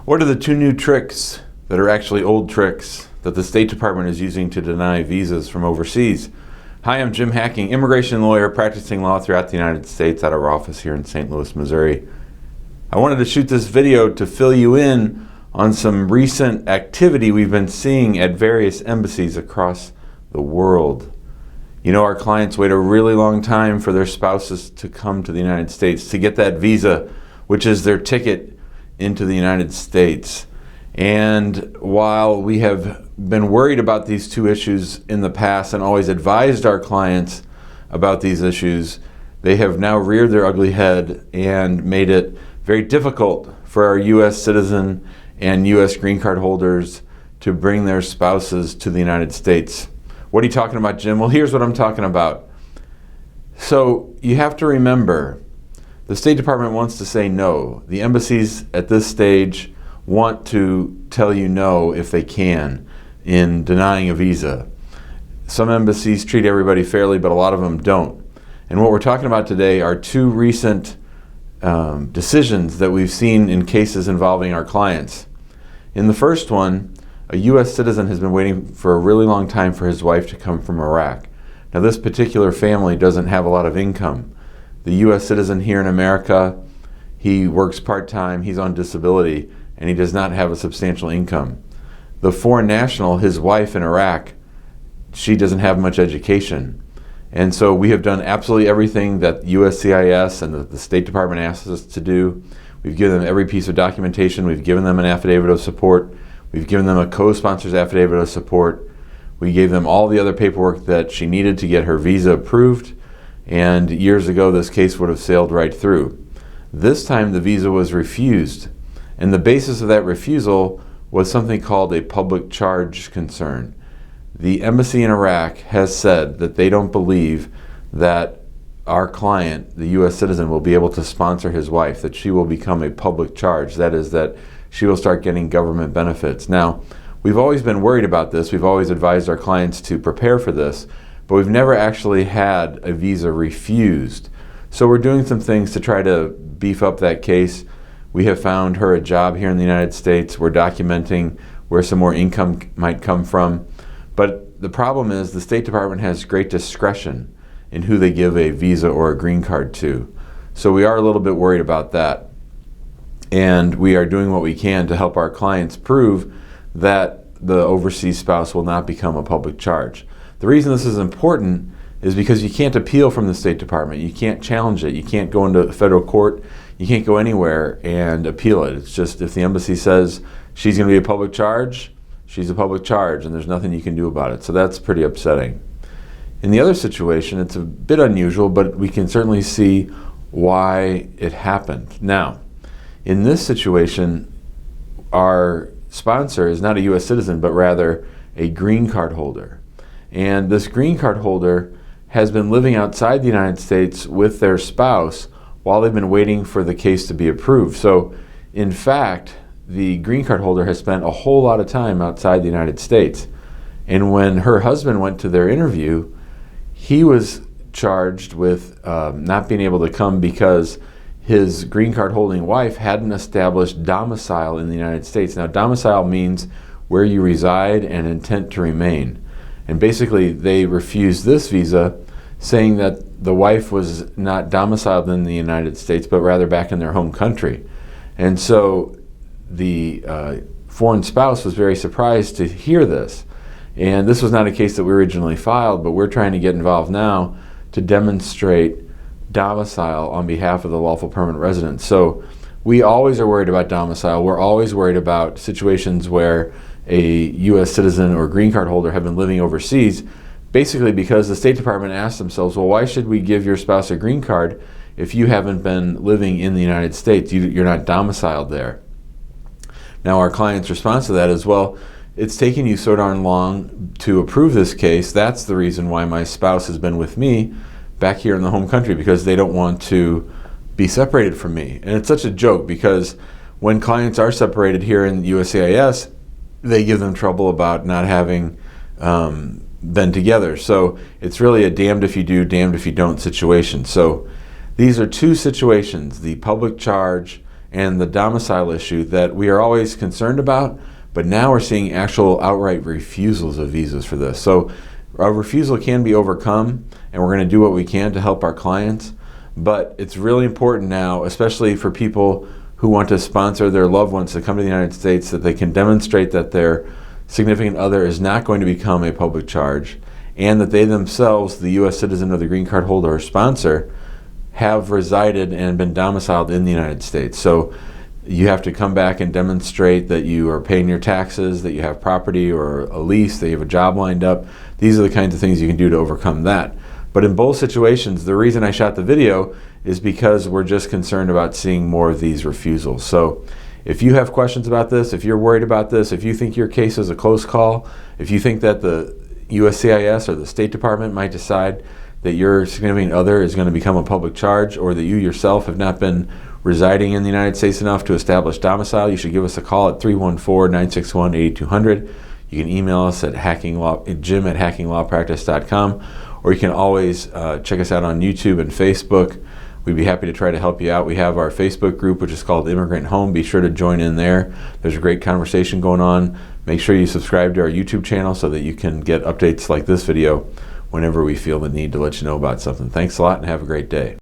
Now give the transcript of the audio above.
What are the two new tricks that are actually old tricks that the State Department is using to deny visas from overseas? Hi, I'm Jim Hacking, immigration lawyer practicing law throughout the United States out of our office here in St. Louis, Missouri. I wanted to shoot this video to fill you in on some recent activity we've been seeing at various embassies across the world. You know, our clients wait a really long time for their spouses to come to the United States to get that visa, which is their ticket into the United States. And while we have been worried about these two issues in the past and always advised our clients about these issues, they have now reared their ugly head and made it very difficult for our U.S. citizen and U.S. green card holders to bring their spouses to the United States. What are you talking about, Jim? Well, here's what I'm talking about. So you have to remember, the State Department wants to say no. The embassies at this stage want to tell you no if they can in denying a visa. Some embassies treat everybody fairly, but a lot of them don't. And what we're talking about today are two recent decisions that we've seen in cases involving our clients. In the first one, a U.S. citizen has been waiting for a really long time for his wife to come from Iraq. Now, this particular family doesn't have a lot of income. The U.S. citizen here in America, he works part-time, he's on disability, and he does not have a substantial income. The foreign national, his wife in Iraq, she doesn't have much education. And so we have done absolutely everything that USCIS and the State Department asks us to do. We've given them every piece of documentation. We've given them an affidavit of support. We've given them a co-sponsor's affidavit of support. We gave them all the other paperwork that she needed to get her visa approved. And years ago, this case would have sailed right through. This time, the visa was refused. And the basis of that refusal was something called a public charge concern. The embassy in Iraq has said that they don't believe that our client, the U.S. citizen, will be able to sponsor his wife, that she will become a public charge. That is, that she will start getting government benefits. Now, we've always been worried about this. We've always advised our clients to prepare for this, but we've never actually had a visa refused. So we're doing some things to try to beef up that case. We have found her a job here in the United States. We're documenting where some more income might come from. But the problem is the State Department has great discretion in who they give a visa or a green card to. So we are a little bit worried about that. And we are doing what we can to help our clients prove that the overseas spouse will not become a public charge. The reason this is important is because you can't appeal from the State Department. You can't challenge it. You can't go into federal court. You can't go anywhere and appeal it. It's just if the embassy says she's going to be a public charge, she's a public charge, and there's nothing you can do about it. So that's pretty upsetting. In the other situation, it's a bit unusual, but we can certainly see why it happened. Now, in this situation, our sponsor is not a U.S. citizen, but rather a green card holder. And this green card holder has been living outside the United States with their spouse while they've been waiting for the case to be approved. So, in fact, the green card holder has spent a whole lot of time outside the United States. And when her husband went to their interview, he was charged with not being able to come because his green card holding wife hadn't established domicile in the United States. Now, domicile means where you reside and intent to remain. And basically, they refused this visa, saying that the wife was not domiciled in the United States, but rather back in their home country. And so the foreign spouse was very surprised to hear this. And this was not a case that we originally filed, but we're trying to get involved now to demonstrate domicile on behalf of the lawful permanent resident. So we always are worried about domicile. We're always worried about situations where a U.S. citizen or green card holder have been living overseas, basically because the State Department asked themselves, well, why should we give your spouse a green card if you haven't been living in the United States? You're not domiciled there. Now, our client's response to that is, well, it's taken you so darn long to approve this case. That's the reason why my spouse has been with me back here in the home country, because they don't want to be separated from me. And it's such a joke because when clients are separated here in USCIS, they give them trouble about not having been together. So it's really a damned if you do, damned if you don't situation. So these are two situations, the public charge and the domicile issue that we are always concerned about, but now we're seeing actual outright refusals of visas for this. So a refusal can be overcome, and we're going to do what we can to help our clients. But it's really important now, especially for people who want to sponsor their loved ones to come to the United States, that they can demonstrate that their significant other is not going to become a public charge, and that they themselves, the U.S. citizen or the green card holder or sponsor, have resided and been domiciled in the United States. So you have to come back and demonstrate that you are paying your taxes, that you have property or a lease, that you have a job lined up. These are the kinds of things you can do to overcome that. But in both situations, the reason I shot the video is because we're just concerned about seeing more of these refusals. So if you have questions about this, if you're worried about this, if you think your case is a close call, if you think that the USCIS or the State Department might decide that your significant other is going to become a public charge, or that you yourself have not been residing in the United States enough to establish domicile, you should give us a call at 314-961-8200. You can email us at jim@hackinglawpractice.com, or you can always check us out on YouTube and Facebook. We'd be happy to try to help you out. We have our Facebook group, which is called Immigrant Home. Be sure to join in there. There's a great conversation going on. Make sure you subscribe to our YouTube channel so that you can get updates like this video whenever we feel the need to let you know about something. Thanks a lot and have a great day.